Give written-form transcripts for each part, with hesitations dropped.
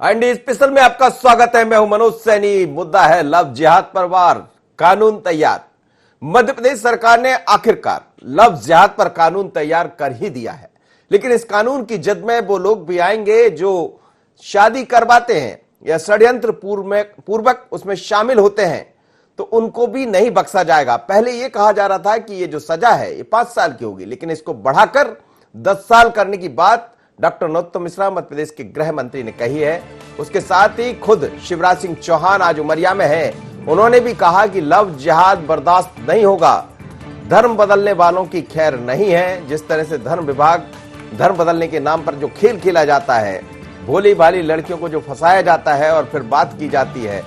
ND special में आपका स्वागत है। मैं हूं मनोज सैनी। मुद्दा है लव जिहाद पर वार, कानून तैयार। मध्य प्रदेश सरकार ने आखिरकार लव जिहाद पर कानून तैयार कर ही दिया है, लेकिन इस कानून की जद में वो लोग भी आएंगे जो शादी करवाते हैं या षड्यंत्र पूर्वक उसमें शामिल होते हैं, तो उनको भी नहीं बख्शा जाएगा। पहले यह कहा जा रहा था कि ये जो सजा है ये 5 साल की होगी, लेकिन इसको बढ़ाकर 10 साल करने की बात डॉक्टर नरोत्तम मिश्रा मध्य प्रदेश के गृह मंत्री ने कही है। उसके साथ ही खुद शिवराज सिंह चौहान आज उमरिया में है, उन्होंने भी कहा कि लव जिहाद बर्दाश्त नहीं होगा। धर्म बदलने वालों की खैर नहीं है। जिस तरह से धर्म विभाग धर्म बदलने के नाम पर जो खेल खेला जाता है, भोली भाली लड़कियों को जो फंसाया जाता है और फिर बात की जाती है,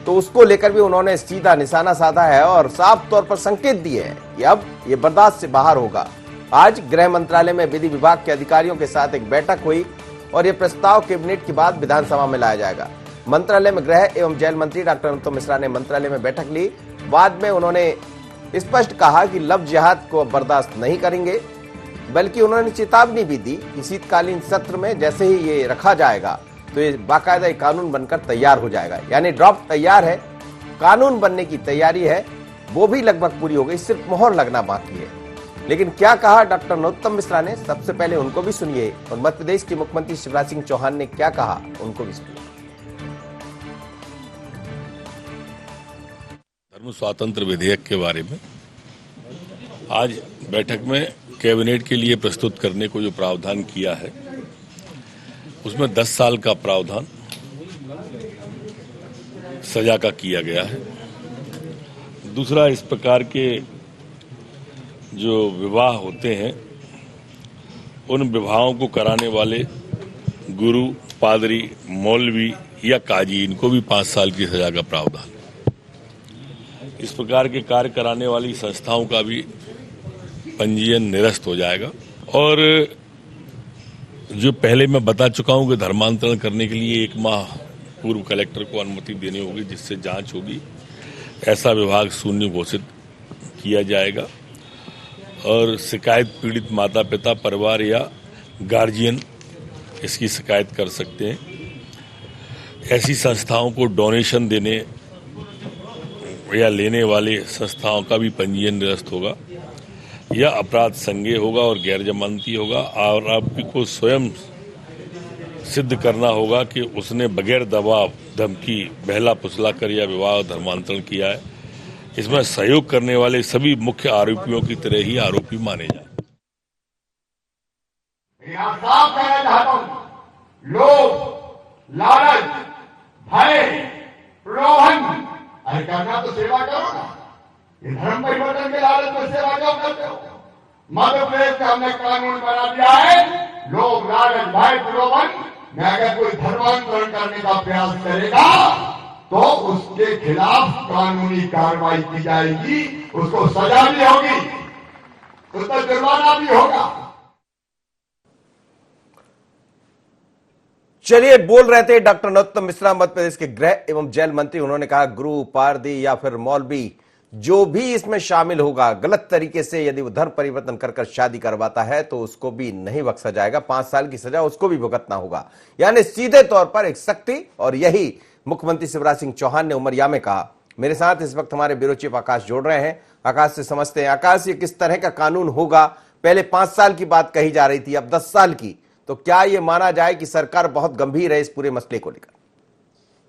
तो उसको लेकर भी उन्होंने सीधा निशाना साधा है और साफ तौर पर संकेत दिए हैं कि अब ये बर्दाश्त से बाहर होगा। आज गृह मंत्रालय में विधि विभाग के अधिकारियों के साथ एक बैठक हुई और यह प्रस्ताव कैबिनेट के बाद विधानसभा में लाया जाएगा। मंत्रालय में गृह एवं जेल मंत्री डॉक्टर नरोत्तम मिश्रा ने मंत्रालय में बैठक ली। बाद में उन्होंने स्पष्ट कहा कि लव जिहाद को बर्दाश्त नहीं करेंगे, बल्कि उन्होंने चेतावनी भी दी कि शीतकालीन सत्र में जैसे ही ये रखा जाएगा तो ये बाकायदा कानून बनकर तैयार हो जाएगा। यानी ड्राफ्ट तैयार है, कानून बनने की तैयारी है, वो भी लगभग पूरी हो गई, सिर्फ मोहर लगना बाकी है। लेकिन क्या कहा डॉक्टर नरोत्तम मिश्रा ने, सबसे पहले उनको भी सुनिए, और मध्य प्रदेश के मुख्यमंत्री शिवराज सिंह चौहान ने क्या कहा उनको भी सुनिए। धर्म स्वातंत्र विधेयक के बारे में आज बैठक में कैबिनेट के लिए प्रस्तुत करने को जो प्रावधान किया है, उसमें 10 साल का प्रावधान सजा का किया गया है। दूसरा, इस प्रकार के जो विवाह होते हैं, उन विवाहों को कराने वाले गुरु, पादरी, मौलवी या काजी, इनको भी 5 साल की सजा का प्रावधान। इस प्रकार के कार्य कराने वाली संस्थाओं का भी पंजीयन निरस्त हो जाएगा। और जो पहले मैं बता चुका हूं कि धर्मांतरण करने के लिए 1 माह पूर्व कलेक्टर को अनुमति देनी होगी, जिससे जांच होगी। ऐसा विभाग शून्य घोषित किया जाएगा और शिकायत पीड़ित माता पिता, परिवार या गार्जियन इसकी शिकायत कर सकते हैं। ऐसी संस्थाओं को डोनेशन देने या लेने वाले संस्थाओं का भी पंजीयन निरस्त होगा। यह अपराध संज्ञेय होगा और गैर जमानती होगा और आरोपी को स्वयं सिद्ध करना होगा कि उसने बगैर दबाव, धमकी, बहला फुसला कर या विवाह धर्मांतरण किया है। इसमें सहयोग करने वाले सभी मुख्य आरोपियों की तरह ही आरोपी माने जाए। यहाँ साफ कहना चाहता हूं, लोभ, लालच, भय, प्रलोभन, अरे करना तो सेवा करो ना। ये धर्म परिवर्तन के लालच में सेवा क्यों करते हो? मध्य प्रदेश में हमने कानून बना दिया है, लोभ, लालच, भय, प्रलोभन में अगर कोई धर्मांतरण करने का प्रयास करेगा तो उसके खिलाफ कानूनी कार्रवाई की जाएगी, उसको सजा भी होगी, उस पर जुर्माना भी होगा। चलिए, बोल रहे थे डॉक्टर नरोत्तम मिश्रा मध्य प्रदेश के गृह एवं जेल मंत्री। उन्होंने कहा गुरु, पारदी या फिर मौलवी जो भी इसमें शामिल होगा, गलत तरीके से यदि वो धर्म परिवर्तन कर शादी करवाता है तो उसको भी नहीं बख्शा जाएगा। 5 साल की सजा उसको भी भुगतना होगा। यानी सीधे तौर पर एक सख्ती, और यही मुख्यमंत्री शिवराज सिंह चौहान ने उमरिया में कहा। मेरे साथ इस वक्त हमारे ब्यूरो चीफ आकाश जोड़ रहे हैं। आकाश से समझते हैं, आकाश, ये किस तरह का कानून होगा? पहले 5 साल की बात कही जा रही थी, अब 10 साल की, तो क्या यह माना जाए कि सरकार बहुत गंभीर है इस पूरे मसले को लेकर?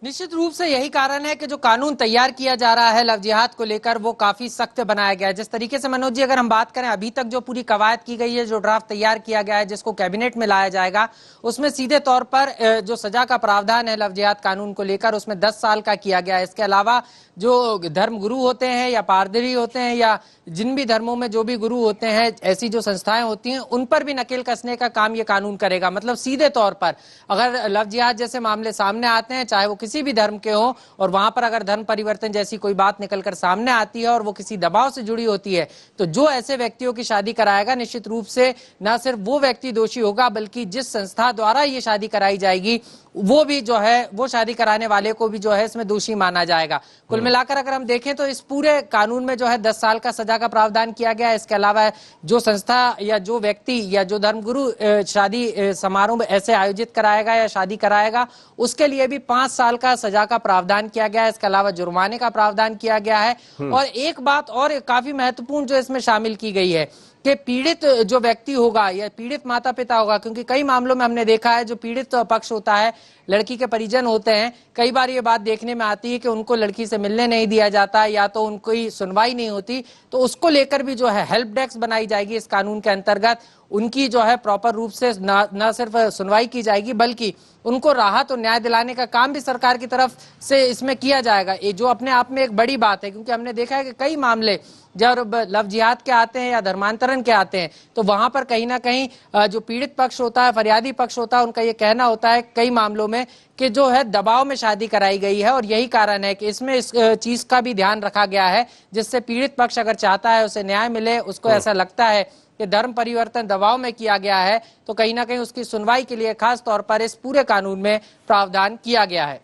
निश्चित रूप से यही कारण है कि जो कानून तैयार किया जा रहा है लव जिहाद को लेकर, वो काफी सख्त बनाया गया है। जिस तरीके से मनोज जी, अगर हम बात करें, अभी तक जो पूरी कवायद की गई है, जो ड्राफ्ट तैयार किया गया है, जिसको कैबिनेट में लाया जाएगा, उसमें सीधे तौर पर जो सजा का प्रावधान है लव जिहाद कानून को लेकर, उसमें 10 साल का किया गया है। इसके अलावा जो धर्म गुरु होते हैं या पादरी होते हैं या जिन भी धर्मों में जो भी गुरु होते हैं, ऐसी जो संस्थाएं होती हैं, उन पर भी नकेल कसने का काम ये कानून करेगा। मतलब सीधे तौर पर अगर लव जिहाद जैसे मामले सामने आते हैं, चाहे वो किसी भी धर्म के हों, और वहां पर अगर धर्म परिवर्तन जैसी कोई बात निकलकर सामने आती है और वो किसी दबाव से जुड़ी होती है, तो जो ऐसे व्यक्तियों की शादी कराएगा निश्चित रूप से न सिर्फ वो व्यक्ति दोषी होगा, बल्कि जिस संस्था द्वारा ये शादी कराई जाएगी वो भी जो है, वो शादी कराने वाले को भी जो है इसमें दोषी माना जाएगा। कुल मिलाकर अगर हम देखें तो इस पूरे कानून में जो है 10 साल का सजा का प्रावधान किया गया है। इसके अलावा जो संस्था या जो व्यक्ति या जो धर्मगुरु शादी समारोह ऐसे आयोजित कराएगा या शादी कराएगा, उसके लिए भी 5 साल का सजा का प्रावधान किया गया है। इसके अलावा जुर्माने का प्रावधान किया गया है। और एक बात और काफी महत्वपूर्ण जो इसमें शामिल की गई है कि पीड़ित जो व्यक्ति होगा या पीड़ित माता पिता होगा, क्योंकि कई मामलों में हमने देखा है जो पीड़ित पक्ष होता है, लड़की के परिजन होते हैं, कई बार ये बात देखने में आती है कि उनको लड़की से मिलने नहीं दिया जाता या तो उनकी सुनवाई नहीं होती, तो उसको लेकर भी जो है हेल्प डेस्क बनाई जाएगी इस कानून के अंतर्गत। उनकी जो है प्रॉपर रूप से न सिर्फ सुनवाई की जाएगी बल्कि उनको राहत और न्याय दिलाने का काम भी सरकार की तरफ से इसमें किया जाएगा, ये जो अपने आप में एक बड़ी बात है। क्योंकि हमने देखा है कि कई मामले जब लव जिहाद के आते हैं या धर्मांतरण के आते हैं तो वहां पर कहीं ना कहीं जो पीड़ित पक्ष होता है, फरियादी पक्ष होता है, उनका ये कहना होता है कई मामलों में कि जो है दबाव में शादी कराई गई है। और यही कारण है कि इसमें इस चीज का भी ध्यान रखा गया है, जिससे पीड़ित पक्ष अगर चाहता है उसे न्याय मिले, उसको ऐसा लगता है कि धर्म परिवर्तन दबाव में किया गया है, तो कहीं ना कहीं उसकी सुनवाई के लिए खास तौर पर इस पूरे कानून में प्रावधान किया गया है।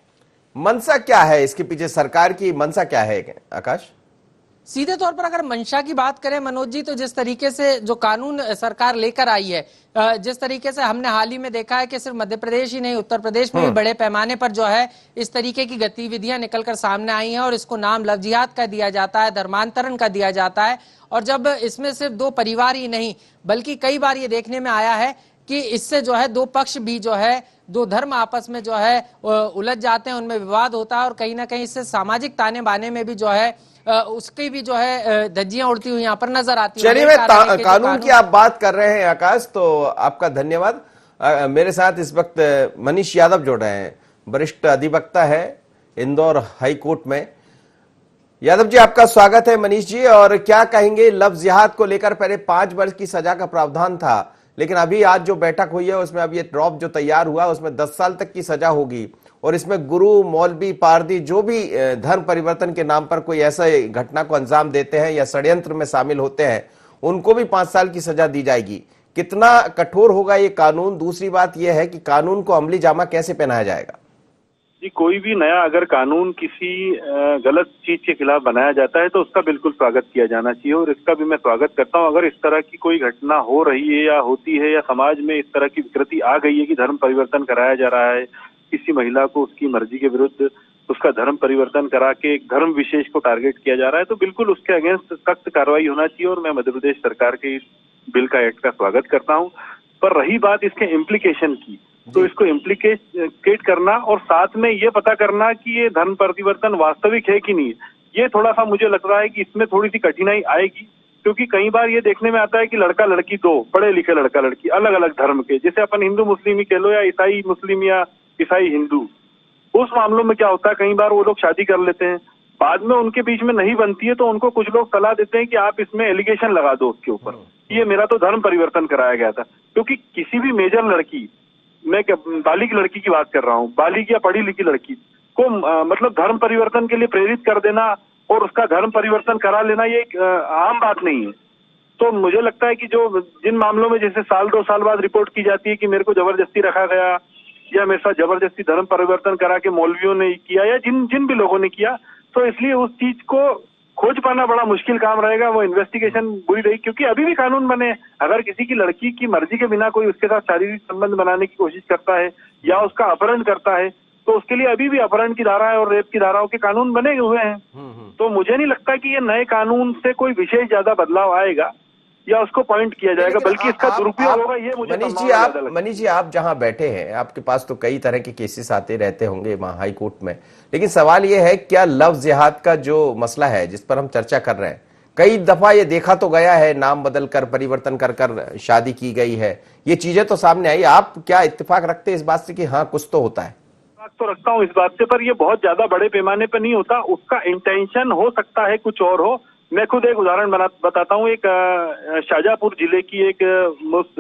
मंशा क्या है इसके पीछे, सरकार की मंशा क्या है आकाश? सीधे तौर पर अगर मंशा की बात करें मनोज जी, तो जिस तरीके से जो कानून सरकार लेकर आई है, जिस तरीके से हमने हाल ही में देखा है कि सिर्फ मध्य प्रदेश ही नहीं, उत्तर प्रदेश में भी बड़े पैमाने पर जो है इस तरीके की गतिविधियां निकलकर सामने आई हैं और इसको नाम लव जिहाद का दिया जाता है, धर्मांतरण का दिया जाता है। और जब इसमें सिर्फ 2 परिवार ही नहीं बल्कि कई बार ये देखने में आया है कि इससे जो है 2 पक्ष भी जो है, 2 धर्म आपस में जो है उलझ जाते हैं, उनमें विवाद होता है और कहीं ना कहीं इससे सामाजिक ताने बाने में भी जो है उसकी भी जो है धज्जियां उड़ती हुई यहाँ पर नजर आती है। चलिए, मैं कानून की आप बात कर रहे हैं आकाश, तो आपका धन्यवाद। मेरे साथ इस वक्त मनीष यादव जुड़ रहे हैं, वरिष्ठ अधिवक्ता है इंदौर हाई कोर्ट में। यादव जी, आपका स्वागत है। मनीष जी, और क्या कहेंगे लव जिहाद को लेकर? पहले 5 वर्ष की सजा का प्रावधान था, लेकिन अभी आज जो बैठक हुई है उसमें अब ये ड्रॉप जो तैयार हुआ उसमें 10 साल तक की सजा होगी और इसमें गुरु, मौलवी, पारदी जो भी धर्म परिवर्तन के नाम पर कोई ऐसा घटना को अंजाम देते हैं या षड्यंत्र में शामिल होते हैं उनको भी 5 साल की सजा दी जाएगी। कितना कठोर होगा ये कानून? दूसरी बात यह है कि कानून को अमली जामा कैसे पहनाया जाएगा? जी, कोई भी नया अगर कानून किसी गलत चीज के खिलाफ बनाया जाता है तो उसका बिल्कुल स्वागत किया जाना चाहिए और इसका भी मैं स्वागत करता हूं। अगर इस तरह की कोई घटना हो रही है या होती है या समाज में इस तरह की विकृति आ गई है कि धर्म परिवर्तन कराया जा रहा है, किसी महिला को उसकी मर्जी के विरुद्ध उसका धर्म परिवर्तन करा के एक धर्म विशेष को टारगेट किया जा रहा है, तो बिल्कुल उसके अगेंस्ट सख्त कार्रवाई होना चाहिए और मैं मध्य प्रदेश सरकार के इस बिल का एक्ट का स्वागत करता हूं। पर रही बात इसके इम्प्लीकेशन की, तो इसको इम्प्लीकेट करना और साथ में ये पता करना कि ये धर्म परिवर्तन वास्तविक है कि नहीं, ये थोड़ा सा मुझे लग रहा है कि इसमें थोड़ी सी कठिनाई आएगी। क्योंकि कई बार ये देखने में आता है कि लड़का लड़की 2 पढ़े लिखे लड़का लड़की अलग अलग धर्म के, जैसे अपन हिंदू मुस्लिम ही कह लो या ईसाई मुस्लिम या ईसाई हिंदू, उस मामलों में क्या होता है कई बार वो लोग शादी कर लेते हैं, बाद में उनके बीच में नहीं बनती है तो उनको कुछ लोग सलाह देते हैं कि आप इसमें एलिगेशन लगा दो उसके ऊपर, ये मेरा तो धर्म परिवर्तन कराया गया था। क्योंकि किसी भी मेजर लड़की, मैं बालिग लड़की की बात कर रहा हूँ, बालिग या पढ़ी लिखी लड़की को मतलब धर्म परिवर्तन के लिए प्रेरित कर देना और उसका धर्म परिवर्तन करा लेना ये एक आम बात नहीं है। तो मुझे लगता है कि जो जिन मामलों में जैसे 1-2 साल बाद रिपोर्ट की जाती है कि मेरे को जबरदस्ती रखा गया या मेरे साथ जबरदस्ती धर्म परिवर्तन करा के मौलवियों ने किया या जिन भी लोगों ने किया, तो इसलिए उस चीज को खोज पाना बड़ा मुश्किल काम रहेगा, वो इन्वेस्टिगेशन बुरी रही। क्योंकि अभी भी कानून बने, अगर किसी की लड़की की मर्जी के बिना कोई उसके साथ शारीरिक संबंध बनाने की कोशिश करता है या उसका अपहरण करता है तो उसके लिए अभी भी अपहरण की धारा और रेप की धाराओं के कानून बने हुए हैं। तो मुझे नहीं लगता कि ये नए कानून से कोई विशेष ज्यादा बदलाव आएगा या उसको पॉइंट किया जाएगा, बल्कि इसका दुरुपयोग होगा, ये मुझे मनीष जी, आप जहां बैठे हैं आपके पास तो कई तरह के केसेस आते रहते होंगे वहां हाई कोर्ट में, लेकिन सवाल ये है क्या लव जिहाद का जो मसला है जिस पर हम चर्चा कर रहे हैं, कई दफा ये देखा तो गया है नाम बदलकर परिवर्तन कर शादी की गई है, ये चीजें तो सामने आई, आप क्या इत्तेफाक रखते हैं इस बात से कि हाँ कुछ तो होता है? तो रखता हूँ इस बात से, पर ये बहुत ज्यादा बड़े पैमाने पर नहीं होता, उसका इंटेंशन हो सकता है कुछ और हो, मैं खुद एक उदाहरण बताता हूँ। एक शाहजहांपुर जिले की एक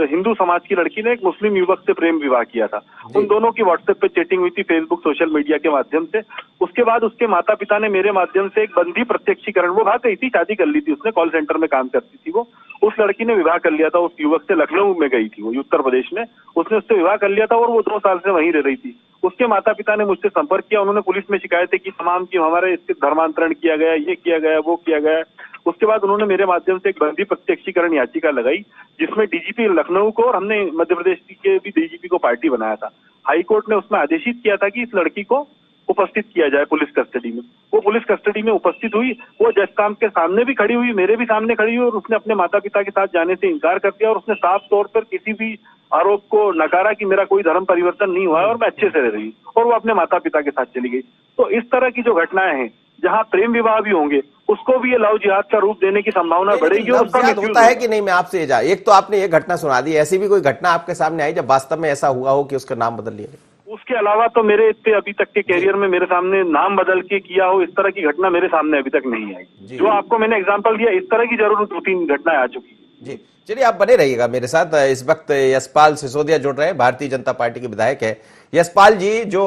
हिंदू समाज की लड़की ने एक मुस्लिम युवक से प्रेम विवाह किया था। उन दोनों की व्हाट्सएप पे चैटिंग हुई थी, फेसबुक सोशल मीडिया के माध्यम से। उसके बाद उसके माता पिता ने मेरे माध्यम से एक बंधी प्रत्यक्षीकरण, वो भाग गई थी, शादी कर ली थी उसने, कॉल सेंटर में काम करती थी वो। उस लड़की ने विवाह कर लिया था उस युवक से, लखनऊ में गई थी वो, उत्तर प्रदेश में। उसने उससे विवाह कर लिया था और वो 2 साल से वहीं रह रही थी। उसके माता पिता ने मुझसे संपर्क किया, उन्होंने पुलिस में शिकायतें की तमाम की, हमारे इसके धर्मांतरण किया गया, ये किया गया, वो किया गया। उसके बाद उन्होंने मेरे माध्यम से एक बंदी प्रत्यक्षीकरण याचिका लगाई, जिसमें डीजीपी लखनऊ को और हमने मध्य प्रदेश के भी डीजीपी को पार्टी बनाया था। हाई कोर्ट ने उसमें आदेशित किया था कि इस लड़की को उपस्थित किया जाए पुलिस कस्टडी में। वो पुलिस कस्टडी में उपस्थित हुई, वो जज साहब के सामने भी खड़ी हुई, मेरे भी सामने खड़ी हुई, और उसने अपने माता पिता के साथ जाने से इनकार कर दिया और उसने साफ तौर पर किसी भी आरोप को नकारा कि मेरा कोई धर्म परिवर्तन नहीं हुआ है और मैं अच्छे से रह रही हूँ, और वो अपने माता पिता के साथ चली गई। तो इस तरह की जो घटनाएं हैं, जहां प्रेम विवाह भी होंगे, उसको भी ये लव जिहाद का रूप देने की संभावना बढ़ेगी। और उसका लव होता है कि नहीं, मैं आपसे एक तो आपने ये घटना सुना दी, ऐसी भी कोई घटना आपके सामने आई जब वास्तव में ऐसा हुआ हो कि उसका नाम बदल लिया? उसके अलावा तो मेरे इतने अभी तक के कैरियर में मेरे सामने नाम बदल के किया हो इस तरह की घटना मेरे सामने अभी तक नहीं आई। जो आपको मैंने एग्जांपल दिया, इस तरह की जरूर 2-3 घटनाएं आ चुकी है। जी चलिए, आप बने रहिएगा मेरे साथ। इस वक्त यशपाल सिसोदिया जुड़ रहे हैं, भारतीय जनता पार्टी के विधायक है। यशपाल जी, जो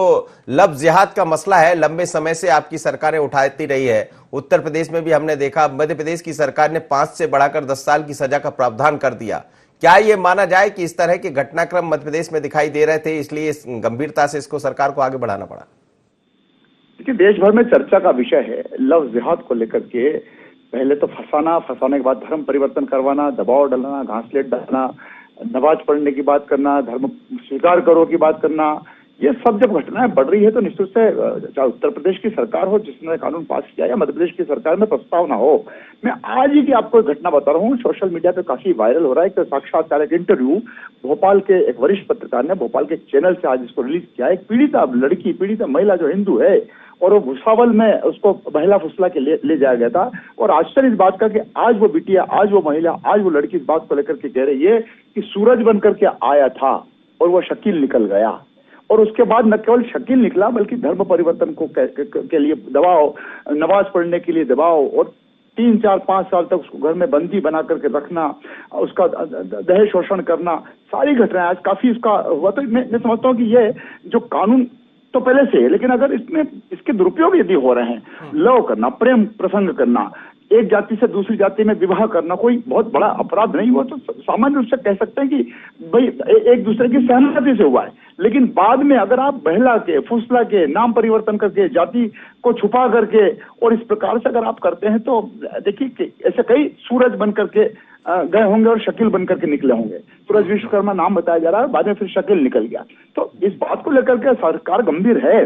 लव जिहाद का मसला है, लंबे समय से आपकी सरकारें उठाती रही है। उत्तर प्रदेश में भी हमने देखा, मध्य प्रदेश की सरकार ने 5 से बढ़ाकर 10 साल की सजा का प्रावधान कर दिया। क्या ये माना जाए कि इस तरह के घटनाक्रम मध्य प्रदेश में दिखाई दे रहे थे, इसलिए इस गंभीरता से इसको सरकार को आगे बढ़ाना पड़ा? देखिए, देश भर में चर्चा का विषय है लव जिहाद को लेकर के। पहले तो फंसाने के बाद धर्म परिवर्तन करवाना, दबाव डालना, घासलेट डालना, नमाज पढ़ने की बात करना, धर्म स्वीकार करो की बात करना, ये सब जब घटनाएं बढ़ रही है तो निश्चित से, चाहे उत्तर प्रदेश की सरकार हो जिसने कानून पास किया या मध्य प्रदेश की सरकार में प्रस्ताव ना हो। मैं आज ही की आपको एक घटना बता रहा हूँ, सोशल मीडिया पे काफी वायरल हो रहा है कि साक्षात्कार, एक इंटरव्यू भोपाल के एक वरिष्ठ पत्रकार ने भोपाल के एक चैनल से आज इसको रिलीज किया। एक पीड़िता महिला जो हिंदू है, और वो भुसावल में उसको बहला फुसला के ले जाया गया था। और आश्चर्य इस बात का कि आज वो बिटिया, आज वो महिला, आज वो लड़की इस बात को लेकर के कह रही है कि सूरज बन करके आया था और वो शकील निकल गया। और उसके बाद न केवल शकील निकला बल्कि धर्म परिवर्तन को के लिए दबाव, नमाज पढ़ने के लिए दबाव, और 3, 4, 5 साल तक उसको घर में बंदी बना करके रखना, उसका दहेज शोषण करना, सारी घटनाएं आज काफी उसका हुआ। तो मैं समझता हूँ कि ये जो कानून तो पहले से है, लेकिन अगर इसमें इसके दुरुपयोग यदि हो रहे हैं, लव करना, प्रेम प्रसंग करना, एक जाति से दूसरी जाति में विवाह करना कोई बहुत बड़ा अपराध नहीं हुआ, तो सामान्य रूप से कह सकते हैं कि भाई एक दूसरे की सहमति से हुआ है। लेकिन बाद में अगर आप बहला के, फुसला के, नाम परिवर्तन करके, जाति को छुपा करके और इस प्रकार से अगर आप करते हैं तो देखिए ऐसे कई सूरज बन करके गए होंगे और शकील बन करके निकले होंगे। सूरज विश्वकर्मा नाम बताया जा रहा है, बाद में फिर शकील निकल गया। तो इस बात को लेकर के सरकार गंभीर है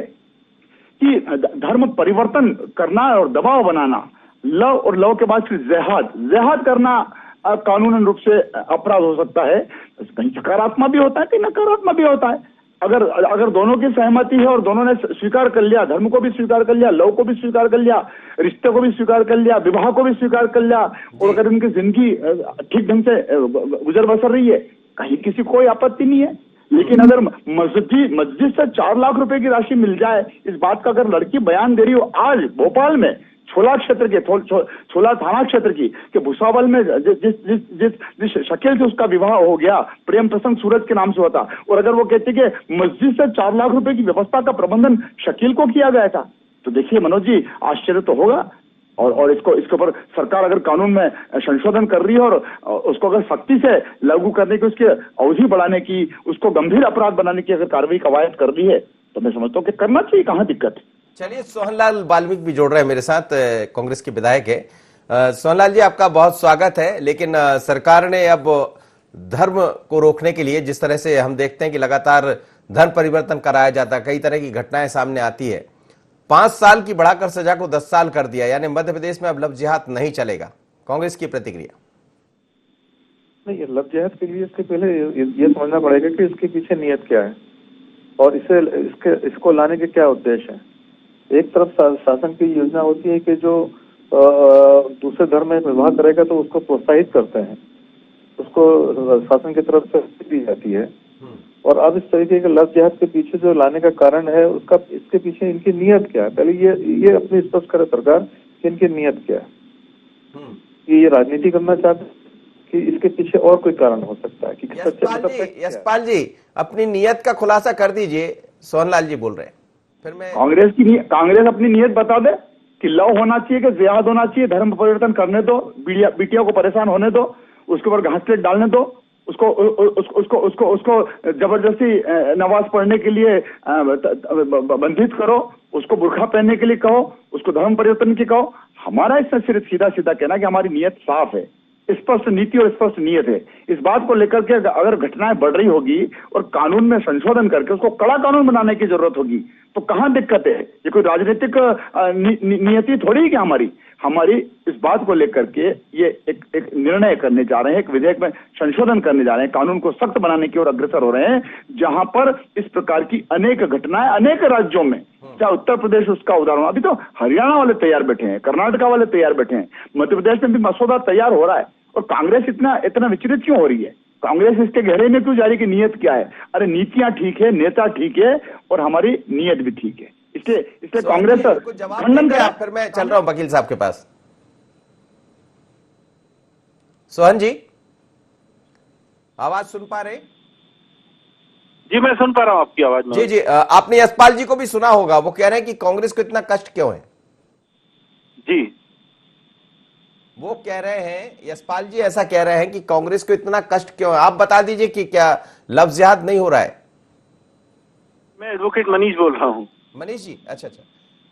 कि धर्म परिवर्तन करना और दबाव बनाना, लव और लव के बाद फिर जिहाद करना कानूनन रूप से अपराध हो सकता है। कहीं सकारात्मक भी होता है, कहीं नकारात्मक भी होता है। अगर दोनों की सहमति है और दोनों ने स्वीकार कर लिया, धर्म को भी स्वीकार कर लिया, लव को भी स्वीकार कर लिया, रिश्ते को भी स्वीकार कर लिया, विवाह को भी स्वीकार कर लिया, और अगर उनकी जिंदगी ठीक ढंग से गुजर बसर रही है, कहीं किसी कोई आपत्ति नहीं है। लेकिन अगर मस्जिद से 4 लाख रुपए की राशि मिल जाए, इस बात का अगर लड़की बयान दे रही हो, आज भोपाल में छोला क्षेत्र के छोला थाना क्षेत्र की कि भुसावल में जिस शकील से उसका विवाह हो गया, प्रेम प्रसंग सूरज के नाम से होता, और अगर वो कहते कि मस्जिद से 4 लाख रुपए की व्यवस्था का प्रबंधन शकील को किया गया था, तो देखिए मनोज जी, आश्चर्य तो होगा। और इसके ऊपर सरकार अगर कानून में संशोधन कर रही है और उसको अगर सख्ती से लागू करने की, उसकी अवधि बढ़ाने की, उसको गंभीर अपराध बनाने की अगर कार्रवाई कवायद कर रही है, तो मैं समझता हूँ कि करना चाहिए, कहाँ दिक्कत है। चलिए, सोहनलाल वाल्मीकि भी जोड़ रहे हैं मेरे साथ, कांग्रेस के विधायक है। सोहनलाल जी, आपका बहुत स्वागत है। लेकिन सरकार ने अब धर्म को रोकने के लिए, जिस तरह से हम देखते हैं कि लगातार धर्म परिवर्तन कराया जाता है, कई तरह की घटनाएं सामने आती है, 5 साल की बढ़ाकर सजा को 10 साल कर दिया, यानी मध्य प्रदेश में अब लव जिहाद नहीं चलेगा। कांग्रेस की प्रतिक्रिया? नहीं, लव जिहाद के लिए इसके पहले ये समझना पड़ेगा कि इसके पीछे नियत क्या है और इसको लाने के क्या उद्देश्य है। एक तरफ शासन की योजना होती है कि जो दूसरे धर्म में विवाह करेगा तो उसको प्रोत्साहित करते हैं, उसको शासन की तरफ से दी जाती है। और अब इस तरीके के लव जिहाद के पीछे जो लाने का कारण है, उसका इसके पीछे इनकी नियत क्या है, पहले ये अपनी स्पष्ट करे सरकार कि इनकी नियत क्या है। कि ये राजनीति करना चाहते हैं कि इसके पीछे और कोई कारण हो सकता है कि यशपाल जी अपनी नियत का खुलासा कर दीजिए। सोहनलाल जी बोल रहे हैं, फिर मैं कांग्रेस अपनी नियत बता दे कि लव होना चाहिए कि जिहाद होना चाहिए, धर्म परिवर्तन करने दो, बिटिया को परेशान होने दो, उसके ऊपर घासलेट डालने दो, उसको जबरदस्ती नमाज पढ़ने के लिए बंधित करो, उसको बुर्खा पहनने के लिए कहो, उसको धर्म परिवर्तन की कहो। हमारा इसमें सिर्फ सीधा सीधा कहना कि हमारी नियत साफ है, स्पष्ट नीति और स्पष्ट नियत है। इस बात को लेकर के अगर घटनाएं बढ़ रही होगी और कानून में संशोधन करके उसको कड़ा कानून बनाने की जरूरत होगी तो कहां दिक्कत है? ये कोई राजनीतिक नियति थोड़ी है कि हमारी इस बात को लेकर के ये एक निर्णय करने जा रहे हैं, एक विधेयक में संशोधन करने जा रहे हैं, कानून को सख्त बनाने की ओर अग्रसर हो रहे हैं, जहां पर इस प्रकार की अनेक घटनाएं अनेक राज्यों में, चाहे उत्तर प्रदेश उसका उदाहरण, अभी तो हरियाणा वाले तैयार बैठे हैं, कर्नाटका वाले तैयार बैठे हैं, मध्य प्रदेश में भी मसौदा तैयार हो रहा है। और कांग्रेस इतना विचलित क्यों हो रही है? कांग्रेस इसके गहरे में क्यों जा रही है कि नियत क्या है? अरे नीतियां ठीक है, नेता ठीक है और हमारी नियत भी ठीक है, इसलिए कांग्रेस खंडन करा। फिर मैं चल रहा हूं वकील साहब के पास। सोहन जी आवाज सुन पा रहे? जी मैं सुन पा रहा हूं आपकी आवाज में। जी आपने यशपाल जी को भी सुना होगा, वो कह रहे हैं कि कांग्रेस को इतना कष्ट क्यों है। जी वो कह रहे हैं, यशपाल जी ऐसा कह रहे हैं कि कांग्रेस को इतना कष्ट क्यों है। आप बता दीजिए कि क्या लफ्ज जिहाद नहीं हो रहा है? मैं एडवोकेट मनीष बोल रहा हूं। मनीष जी, अच्छा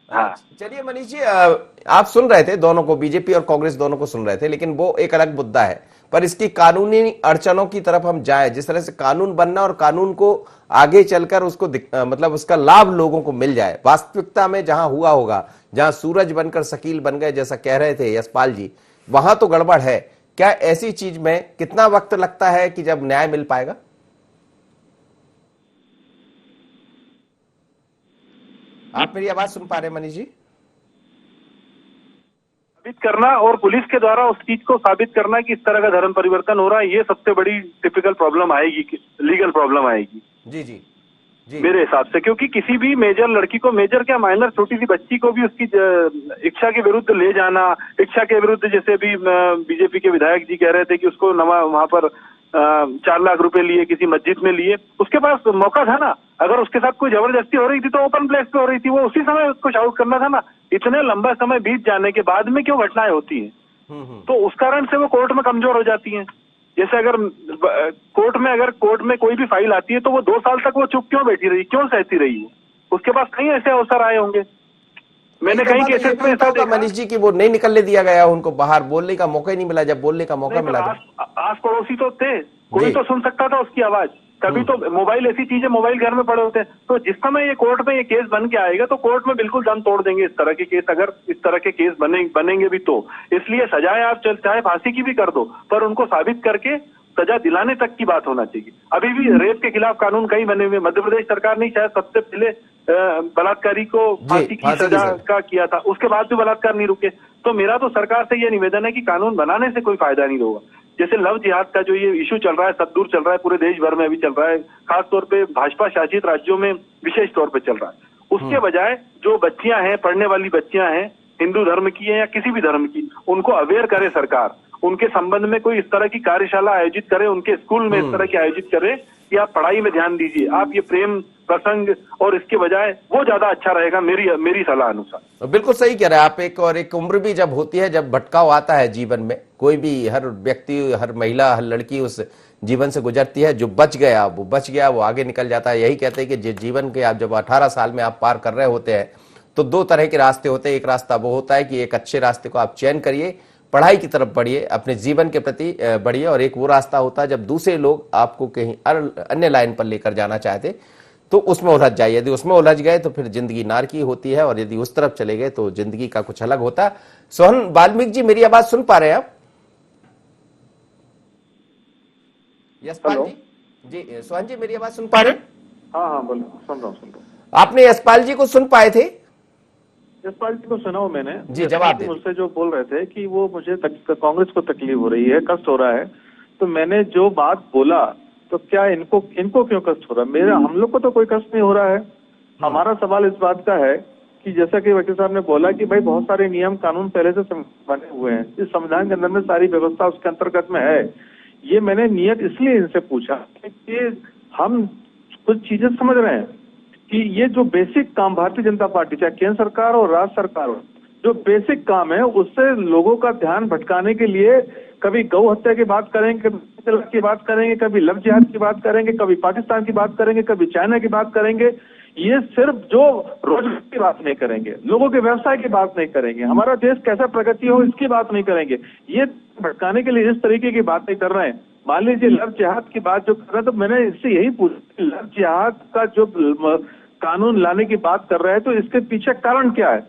हाँ। चलिए मनीष जी, आप सुन रहे थे दोनों को, बीजेपी और कांग्रेस दोनों को सुन रहे थे, लेकिन वो एक अलग मुद्दा है। पर इसकी कानूनी अड़चनों की तरफ हम जाए, जिस तरह से कानून बनना और कानून को आगे चलकर उसको मतलब उसका लाभ लोगों को मिल जाए, वास्तविकता में जहां हुआ होगा, जहां सूरज बनकर शकील बन गए जैसा कह रहे थे यशपाल जी, वहां तो गड़बड़ है। क्या ऐसी चीज में कितना वक्त लगता है कि जब न्याय मिल पाएगा? आप मेरी आवाज सुन पा रहे हैं मनीष जी? साबित करना और पुलिस के द्वारा उस चीज को साबित करना कि इस तरह का धर्म परिवर्तन हो रहा है, ये सबसे बड़ी टिपिकल प्रॉब्लम आएगी, लीगल प्रॉब्लम आएगी। जी मेरे हिसाब से, क्योंकि किसी भी मेजर लड़की को, मेजर क्या माइनर छोटी सी बच्ची को भी उसकी इच्छा के विरुद्ध ले जाना, इच्छा के विरुद्ध, जैसे भी बीजेपी के विधायक जी कह रहे थे कि उसको वहां पर 4 लाख रुपए लिए, किसी मस्जिद में लिए, उसके पास मौका था ना। अगर उसके साथ कोई जबरदस्ती हो रही थी तो ओपन प्लेस पे हो रही थी, वो उसी समय उसको शाउट करना था ना। इतने लंबा समय बीत जाने के बाद में क्यों घटनाएं होती हैं? तो उस कारण से वो कोर्ट में कमजोर हो जाती हैं। जैसे अगर कोर्ट में कोई भी फाइल आती है तो वो 2 साल तक वो चुप क्यों बैठी रही, क्यों सहती रही है? उसके पास कहीं ऐसे अवसर आए होंगे। मैंने कई केसेस में ऐसा देखा मनीष जी कि वो नहीं निकलने दिया गया, उनको बाहर बोलने का मौका ही नहीं मिला। जब बोलने का मौका मिला, आस पड़ोसी तो थे, कोई तो सुन सकता था उसकी आवाज। तभी तो मोबाइल, ऐसी चीजें मोबाइल घर में पड़े होते हैं। तो जिस समय ये कोर्ट में ये केस बन के आएगा तो कोर्ट में बिल्कुल दम तोड़ देंगे इस तरह के केस, अगर इस तरह के केस बनेंगे भी तो। इसलिए सजाएं आप चाहे फांसी की भी कर दो, पर उनको साबित करके सजा दिलाने तक की बात होना चाहिए। अभी भी रेप के खिलाफ कानून कई बने हुए, मध्य प्रदेश सरकार ने शायद सबसे पहले बलात्कारी को फांसी की सजा का किया था, उसके बाद भी बलात्कार नहीं रुके। तो मेरा तो सरकार से यह निवेदन है कि कानून बनाने से कोई फायदा नहीं होगा। जैसे लव जिहाद का जो ये इशू चल रहा है, सब दूर चल रहा है, पूरे देश भर में अभी चल रहा है, खासतौर पे भाजपा शासित राज्यों में विशेष तौर पे चल रहा है। उसके बजाय जो बच्चियां हैं, पढ़ने वाली बच्चियां हैं, हिंदू धर्म की है या किसी भी धर्म की, उनको अवेयर करे सरकार, उनके संबंध में कोई इस तरह की कार्यशाला आयोजित करे, उनके स्कूल में इस तरह की आयोजित करे कि आप पढ़ाई में ध्यान दीजिए, आप ये प्रेम प्रसंग, और इसके बजाय वो ज्यादा अच्छा रहेगा मेरी सलाह अनुसार। बिल्कुल सही कह रहे हैं आप। एक उम्र भी जब होती है, जब भटकाव आता है जीवन में, कोई भी, हर व्यक्ति, हर महिला, हर लड़की उस जीवन से गुजरती है। जो बच गया वो बच गया, वो आगे निकल जाता है। यही कहते हैं कि जीवन के आप जब 18 साल में आप पार कर रहे होते हैं तो 2 तरह के रास्ते होते हैं। एक रास्ता वो होता है कि एक अच्छे रास्ते को आप चयन करिए, पढ़ाई की तरफ बढ़िए, अपने जीवन के प्रति बढ़िए, और एक वो रास्ता होता है जब दूसरे लोग आपको कहीं अन्य लाइन पर लेकर जाना चाहते तो उसमें उलझ जाइए। यदि उसमें उलझ गए तो फिर जिंदगी नारकी होती है, और यदि उस तरफ चले गए तो जिंदगी का कुछ अलग होता है। सोहन वाल्मीकि जी, मेरी आवाज सुन पा रहे हैं आप? यशपाल जी, सोहन जी मेरी आवाज सुन पा रहे हैं? हाँ बोलो, सुन रहा हूँ। आपने यशपाल जी को सुन पाए थे? यशपाल जी को सुना हो मैंने जी, जवाब दे। मुझसे जो बोल रहे थे कि वो मुझे कांग्रेस को तकलीफ हो रही है, कष्ट हो रहा है, तो मैंने जो बात बोला, तो क्या इनको क्यों कष्ट हो रहा है? हम लोग को तो कोई कष्ट नहीं हो रहा है। हमारा सवाल इस बात का है कि जैसा कि वकील साहब ने बोला कि भाई बहुत सारे नियम कानून पहले से बने हुए हैं, इस संविधान के अंदर में सारी व्यवस्था उसके अंतर्गत में है। ये मैंने नियत इसलिए इनसे पूछा कि हम कुछ चीजें समझ रहे हैं कि ये जो बेसिक काम भारतीय जनता पार्टी, चाहे केंद्र सरकार हो राज्य सरकार हो, जो बेसिक काम है उससे लोगों का ध्यान भटकाने के लिए कभी गौ हत्या की बात करेंगे, कभी तलाक की बात करेंगे, कभी लव जिहाद की बात करेंगे, कभी पाकिस्तान की बात करेंगे, कभी चाइना की बात करेंगे। ये सिर्फ जो रोजगार की बात नहीं करेंगे, लोगों के व्यवसाय की बात नहीं करेंगे, हमारा देश कैसा प्रगति हो इसकी बात नहीं करेंगे। ये भटकाने के लिए इस तरीके की बात नहीं कर रहे हैं। मान लीजिए लव जिहाद की बात जो कर रहे हैं, तो मैंने इससे यही पूछा, लव जिहाद का जो कानून लाने की बात कर रहे हैं तो इसके पीछे कारण क्या है?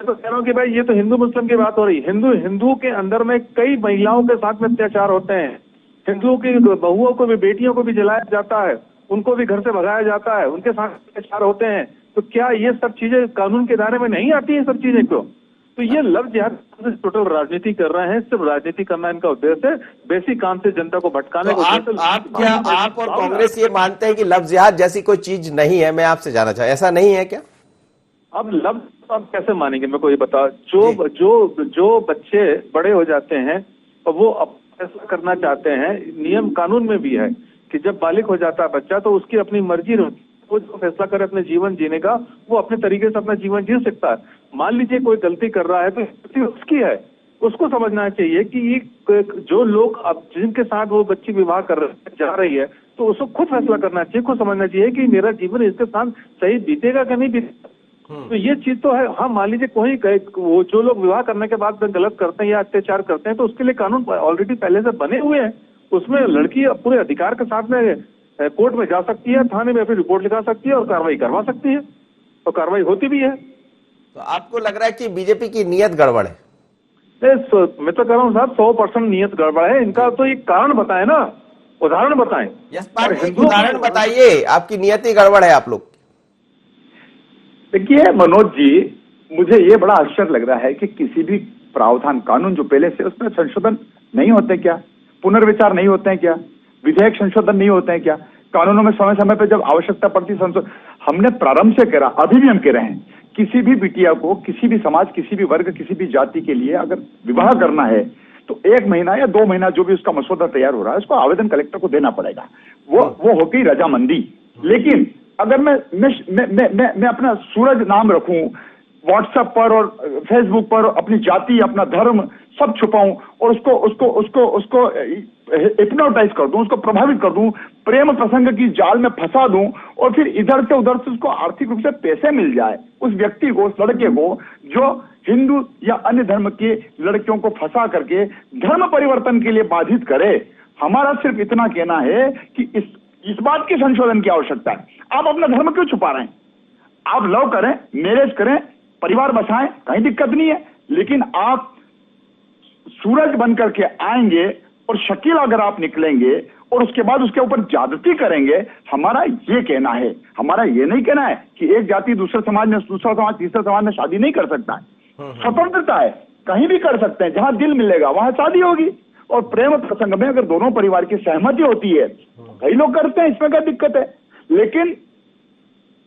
तो कह रहा हूँ कि भाई ये तो हिंदू मुस्लिम की बात हो रही है। हिंदू के अंदर में कई महिलाओं के साथ में अत्याचार होते हैं, हिंदुओं की बहुओं को भी, बेटियों को भी जलाया जाता है, उनको भी घर से भगाया जाता है, उनके साथ अत्याचार होते हैं। तो क्या ये सब चीजें कानून के दायरे में नहीं आती है सब चीजें क्यों? तो ये लव जिहाद टोटल राजनीति कर रहे हैं, सिर्फ राजनीति करना इनका उद्देश्य है, बेसिक काम से जनता को भटकाने तो आप और कांग्रेस ये मानते हैं कि लव जिहाद जैसी कोई चीज नहीं है? मैं आपसे जानना चाहूँ, ऐसा नहीं है क्या? अब लव आप कैसे मानेंगे मेरे को ये बता। जो बच्चे बड़े हो जाते हैं और वो अब फैसला करना चाहते हैं, नियम कानून में भी है कि जब बालिग हो जाता है बच्चा तो उसकी अपनी मर्जी रहती है, वो जो फैसला करे अपने जीवन जीने का वो अपने तरीके से अपना जीवन जी सकता है। मान लीजिए कोई गलती कर रहा है तो गलती उसकी है, उसको समझना चाहिए कि जो लोग अब जिनके साथ वो बच्ची विवाह कर जा रही है तो उसको खुद फैसला करना चाहिए, खुद समझना चाहिए कि मेरा जीवन इसके साथ सही बीतेगा कि नहीं बीतेगा। तो ये चीज तो है। हाँ, मान लीजिए कोई वो जो लोग विवाह करने के बाद गलत करते हैं या अत्याचार करते हैं तो उसके लिए कानून ऑलरेडी पहले से बने हुए हैं। उसमें लड़की पूरे अधिकार के साथ में कोर्ट में जा सकती है, थाने में अपनी रिपोर्ट लिखा सकती है और कार्रवाई करवा सकती है, और कार्रवाई होती भी है। तो आपको लग रहा है कि बीजेपी की नीयत गड़बड़ है? मैं तो कह रहा हूँ साहब 100% नीयत गड़बड़ है। इनका तो एक कारण बताएं ना, उदाहरण बताएं। उदाहरण बताइए, आपकी नीयत ही गड़बड़ है आप लोग। देखिए मनोज जी, मुझे ये बड़ा आश्चर्य लग रहा है कि किसी भी प्रावधान कानून जो पहले से उसमें संशोधन नहीं होते क्या? पुनर्विचार नहीं होते हैं क्या? विधेयक संशोधन नहीं होते हैं क्या? कानूनों में समय समय पर जब आवश्यकता पड़ती संशोधन, हमने प्रारंभ से करा, अभी भी हम कह रहे हैं, किसी भी बिटिया को, किसी भी समाज, किसी भी वर्ग, किसी भी जाति के लिए अगर विवाह करना है तो 1 महीना या 2 महीना जो भी उसका मसौदा तैयार हो रहा है उसको आवेदन कलेक्टर को देना पड़ेगा। वो हो गई रजामंदी। लेकिन अगर मैं अपना सूरज नाम रखूं, व्हाट्सएप पर और फेसबुक पर अपनी जाति, अपना धर्म सब छुपाऊं और उसको हिप्नोटाइज कर दूं, उसको प्रभावित कर दूं, प्रेम प्रसंग की जाल में फंसा दूं और फिर इधर से उधर से उसको आर्थिक रूप से पैसे मिल जाए उस व्यक्ति को, उस लड़के को जो हिंदू या अन्य धर्म के लड़कियों को फंसा करके धर्म परिवर्तन के लिए बाधित करे। हमारा सिर्फ इतना कहना है कि इस बात की संशोधन की आवश्यकता है। आप अपना धर्म क्यों छुपा रहे हैं? आप लव करें, मैरिज करें, परिवार बसाएं, कहीं दिक्कत नहीं है। लेकिन आप सूरज बन करके आएंगे और शकील अगर आप निकलेंगे और उसके बाद उसके ऊपर ज्यादती करेंगे, हमारा ये कहना है, हमारा ये नहीं कहना है कि एक जाति दूसरे समाज में, दूसरा समाज तीसरे समाज में शादी नहीं कर सकता है। स्वतंत्रता है, कहीं भी कर सकते हैं, जहां दिल मिलेगा वहां शादी होगी। और प्रेम प्रसंग में अगर दोनों परिवार की सहमति होती है कई लोग करते हैं, इसमें क्या दिक्कत है? लेकिन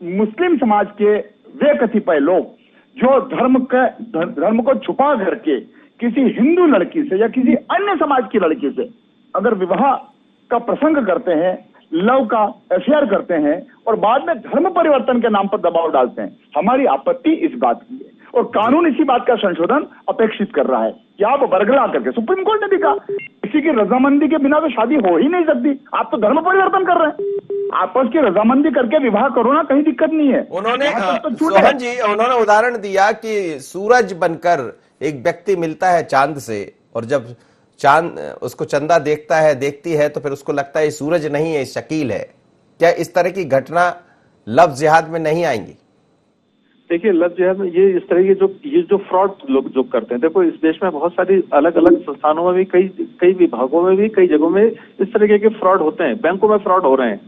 मुस्लिम समाज के वे कतिपय लोग जो धर्म को छुपा करके किसी हिंदू लड़की से या किसी अन्य समाज की लड़की से अगर विवाह का प्रसंग करते हैं, लव का अफेयर करते हैं और बाद में धर्म परिवर्तन के नाम पर दबाव डालते हैं, हमारी आपत्ति इस बात की है। और कानून इसी बात का संशोधन अपेक्षित कर रहा है कि आप बरगला करके, सुप्रीम कोर्ट ने भी कहा किसी की रजामंदी के बिना तो शादी हो ही नहीं सकती। आप तो धर्म परिवर्तन कर रहे हैं, आपस की रजामंदी करके विवाह करो ना, कहीं दिक्कत नहीं है। उन्होंने सोहन जी उदाहरण दिया कि सूरज बनकर एक व्यक्ति मिलता है चांद से और जब चांद उसको चंदा देखती है तो फिर उसको लगता है सूरज नहीं है, शकील है। क्या इस तरह की घटना लव जिहाद में नहीं आएंगी? देखिए लव जिहाद में ये इस तरह ये जो फ्रॉड लोग जो करते हैं, देखो इस देश में बहुत सारी अलग अलग संस्थानों में भी, कई विभागों में भी, कई जगहों में इस तरीके के फ्रॉड होते हैं, बैंकों में फ्रॉड हो रहे हैं,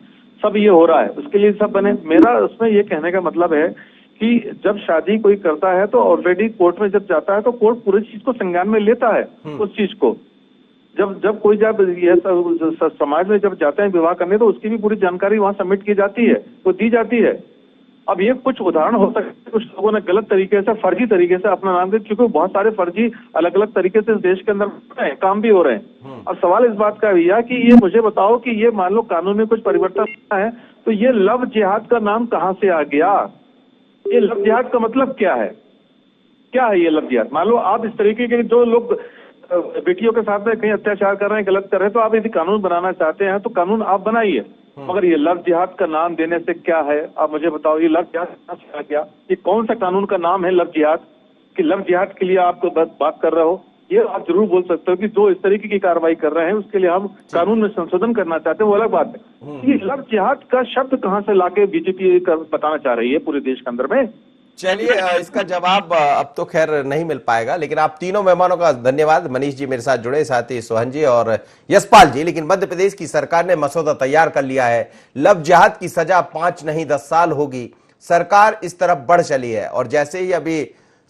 सब ये हो रहा है, उसके लिए सब बने। मेरा उसमें ये कहने का मतलब है कि जब शादी कोई करता है तो ऑलरेडी कोर्ट में जब जाता है तो कोर्ट पूरी चीज को संज्ञान में लेता है। उस चीज को जब कोई समाज में जब जाते हैं विवाह करने तो उसकी भी पूरी जानकारी वहां सबमिट की जाती है, वो दी जाती है। अब ये कुछ उदाहरण हो सकते हैं, कुछ लोगों ने गलत तरीके से, फर्जी तरीके से अपना नाम दिया, क्योंकि बहुत सारे फर्जी अलग अलग तरीके से इस देश के अंदर हो रहे हैं, काम भी हो रहे हैं। अब सवाल इस बात का भैया कि ये मुझे बताओ कि ये मान लो कानून में कुछ परिवर्तन होना है, तो ये लव जिहाद का नाम कहां से आ गया? ये लव जिहाद का मतलब क्या है? क्या है ये लव जिहाद? मान लो आप इस तरीके के जो लोग बेटियों के साथ में कहीं अत्याचार कर रहे हैं, गलत कर रहे हैं, तो आप यदि कानून बनाना चाहते हैं तो कानून आप बनाइए, मगर ये लव जिहाद का नाम देने से क्या है? आप मुझे बताओ, ये लव जिहाद कहां से आ गया? ये कौन सा कानून का नाम है लव जिहाद कि लव जिहाद के लिए आप बात कर रहे हो? ये आप जरूर बोल सकते हो कि जो इस तरीके की कार्रवाई कर रहे हैं उसके लिए हम कानून में संशोधन करना चाहते हैं, वो अलग बात है। ये लव जिहाद का शब्द कहां से लाके बीजेपी बताना चाह रही है पूरे देश के अंदर में? चलिए, इसका जवाब अब तो खैर नहीं मिल पाएगा, लेकिन आप तीनों मेहमानों का धन्यवाद। मनीष जी मेरे साथ जुड़े, साथ ही सोहन जी और यशपाल जी। लेकिन मध्य प्रदेश की सरकार ने मसौदा तैयार कर लिया है। लव जिहाद की सजा 5 नहीं 10 साल होगी। सरकार इस तरफ बढ़ चली है और जैसे ही अभी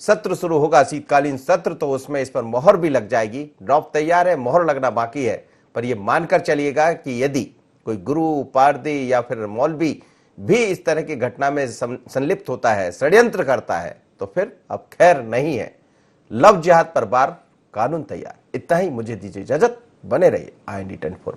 सत्र शुरू होगा, शीतकालीन सत्र, तो उसमें इस पर मोहर भी लग जाएगी। ड्राफ्ट तैयार है, मोहर लगना बाकी है। पर यह मानकर चलिएगा कि यदि कोई गुरु, पारदी या फिर मौलवी भी इस तरह की घटना में संलिप्त होता है, षड्यंत्र करता है, तो फिर अब खैर नहीं है। लव जिहाद पर बार कानून तैयार। इतना ही, मुझे दीजिए इजाजत। बने रहिए IND 24।